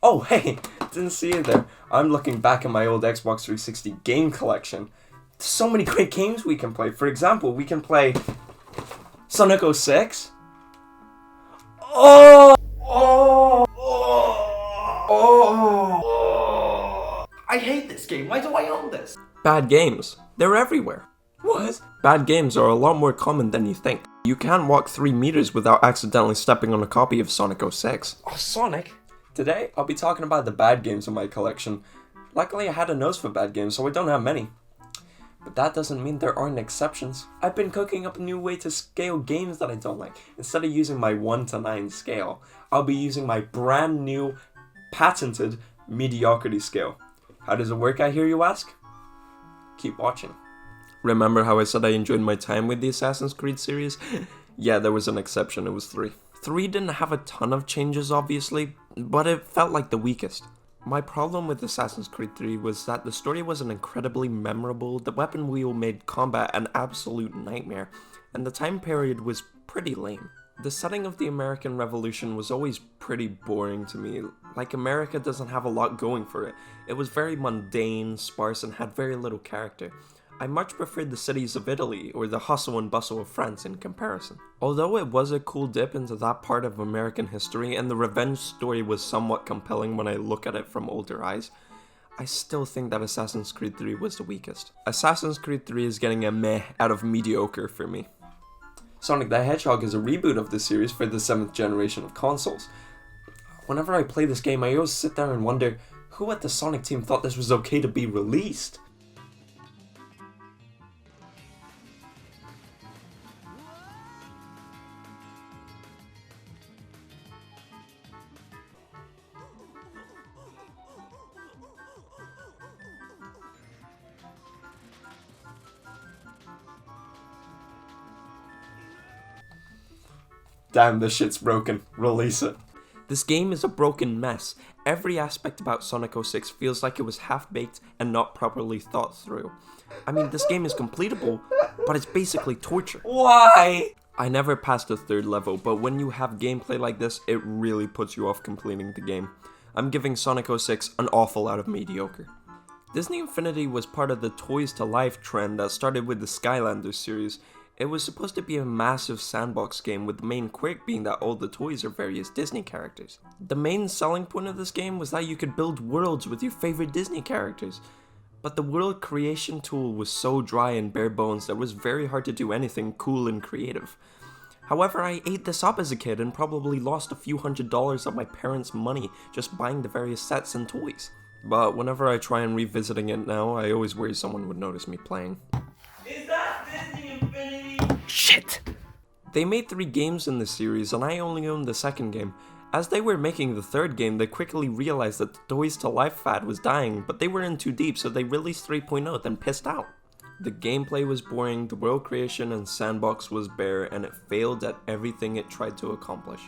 Oh, hey, didn't see you there. I'm looking back at my old Xbox 360 game collection. There's so many great games we can play. For example, we can play Sonic 06. Oh! Oh! Oh! Oh! I hate this game. Why do I own this? Bad games. They're everywhere. What? Bad games are a lot more common than you think. You can't walk 3 meters without accidentally stepping on a copy of Sonic 06. Oh, Sonic! Today, I'll be talking about the bad games in my collection. Luckily, I had a nose for bad games, so I don't have many. But that doesn't mean there aren't exceptions. I've been cooking up a new way to scale games that I don't like. Instead of using my 1 to 9 scale, I'll be using my brand new, patented mediocrity scale. How does it work, I hear you ask? Keep watching. Remember how I said I enjoyed my time with the Assassin's Creed series? Yeah, there was an exception, it was 3. 3 didn't have a ton of changes, obviously, but it felt like the weakest. My problem with Assassin's Creed 3 was that the story wasn't incredibly memorable, the weapon wheel made combat an absolute nightmare, and the time period was pretty lame. The setting of the American Revolution was always pretty boring to me. Like, America doesn't have a lot going for it. It was very mundane, sparse, and had very little character. I much preferred the cities of Italy or the hustle and bustle of France in comparison. Although it was a cool dip into that part of American history and the revenge story was somewhat compelling when I look at it from older eyes, I still think that Assassin's Creed 3 was the weakest. Assassin's Creed 3 is getting a meh out of mediocre for me. Sonic the Hedgehog is a reboot of the series for the 7th generation of consoles. Whenever I play this game, I always sit there and wonder who at the Sonic team thought this was okay to be released. Damn, this shit's broken. Release it. This game is a broken mess. Every aspect about Sonic 06 feels like it was half-baked and not properly thought through. I mean, this game is completable, but it's basically torture. Why? I never passed the 3rd level, but when you have gameplay like this, it really puts you off completing the game. I'm giving Sonic 06 an awful out of mediocre. Disney Infinity was part of the Toys to Life trend that started with the Skylanders series. It was supposed to be a massive sandbox game with the main quirk being that all the toys are various Disney characters. The main selling point of this game was that you could build worlds with your favorite Disney characters. But the world creation tool was so dry and bare bones that it was very hard to do anything cool and creative. However, I ate this up as a kid and probably lost a few $100s of my parents' money just buying the various sets and toys. But whenever I try and revisiting it now, I always worry someone would notice me playing. Is that Disney Infinity? Shit! They made 3 games in the series and I only owned the 2nd game. As they were making the 3rd game, they quickly realized that the Toys to Life fad was dying, but they were in too deep, so they released 3.0, then pissed out. The gameplay was boring, the world creation and sandbox was bare, and it failed at everything it tried to accomplish.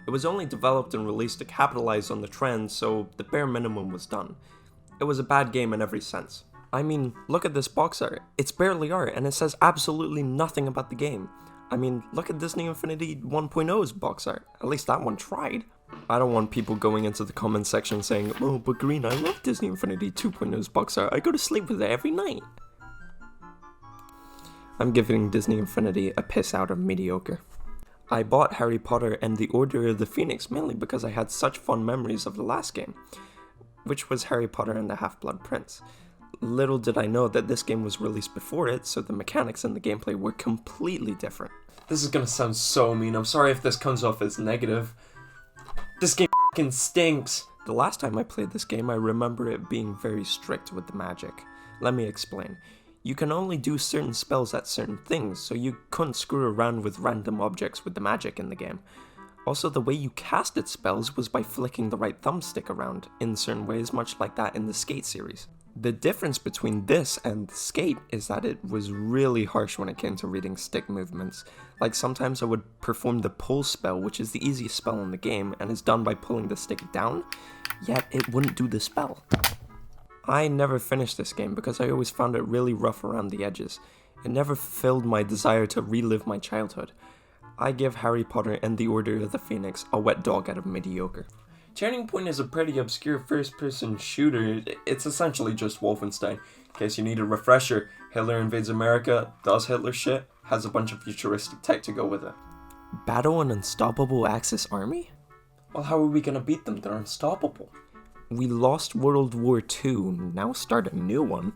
It was only developed and released to capitalize on the trend, so the bare minimum was done. It was a bad game in every sense. I mean, look at this box art. It's barely art, and it says absolutely nothing about the game. I mean, look at Disney Infinity 1.0's box art. At least that one tried. I don't want people going into the comment section saying, "Oh, but Green, I love Disney Infinity 2.0's box art. I go to sleep with it every night." I'm giving Disney Infinity a piss out of mediocre. I bought Harry Potter and the Order of the Phoenix mainly because I had such fond memories of the last game, which was Harry Potter and the Half-Blood Prince. Little did I know that this game was released before it, so the mechanics and the gameplay were completely different. This is gonna sound so mean, I'm sorry if this comes off as negative. This game f***ing stinks! The last time I played this game, I remember it being very strict with the magic. Let me explain. You can only do certain spells at certain things, so you couldn't screw around with random objects with the magic in the game. Also, the way you casted spells was by flicking the right thumbstick around, in certain ways, much like that in the Skate series. The difference between this and Skate is that it was really harsh when it came to reading stick movements. Like, sometimes I would perform the pull spell, which is the easiest spell in the game, and is done by pulling the stick down, yet it wouldn't do the spell. I never finished this game because I always found it really rough around the edges. It never fulfilled my desire to relive my childhood. I give Harry Potter and the Order of the Phoenix a wet dog out of mediocre. Turning Point is a pretty obscure first-person shooter. It's essentially just Wolfenstein. In case you need a refresher, Hitler invades America, does Hitler shit, has a bunch of futuristic tech to go with it. Battle an unstoppable Axis army? Well, how are we gonna beat them? They're unstoppable. We lost World War II, now start a new one.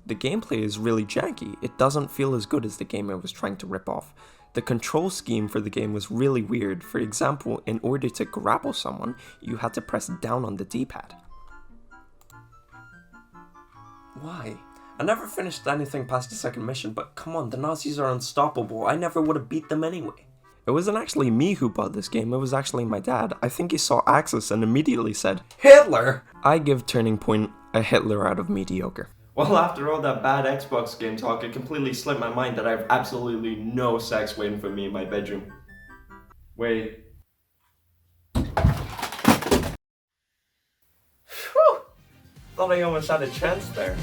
The gameplay is really janky. It doesn't feel as good as the game I was trying to rip off. The control scheme for the game was really weird. For example, in order to grapple someone, you had to press down on the D-pad. Why? I never finished anything past the second mission, but come on, the Nazis are unstoppable. I never would have beat them anyway. It wasn't actually me who bought this game, it was actually my dad. I think he saw Axis and immediately said, Hitler! I give Turning Point a Hitler out of mediocre. Well, after all that bad Xbox game talk, it completely slipped my mind that I have absolutely no sex waiting for me in my bedroom. Wait. Whew! Thought I almost had a chance there.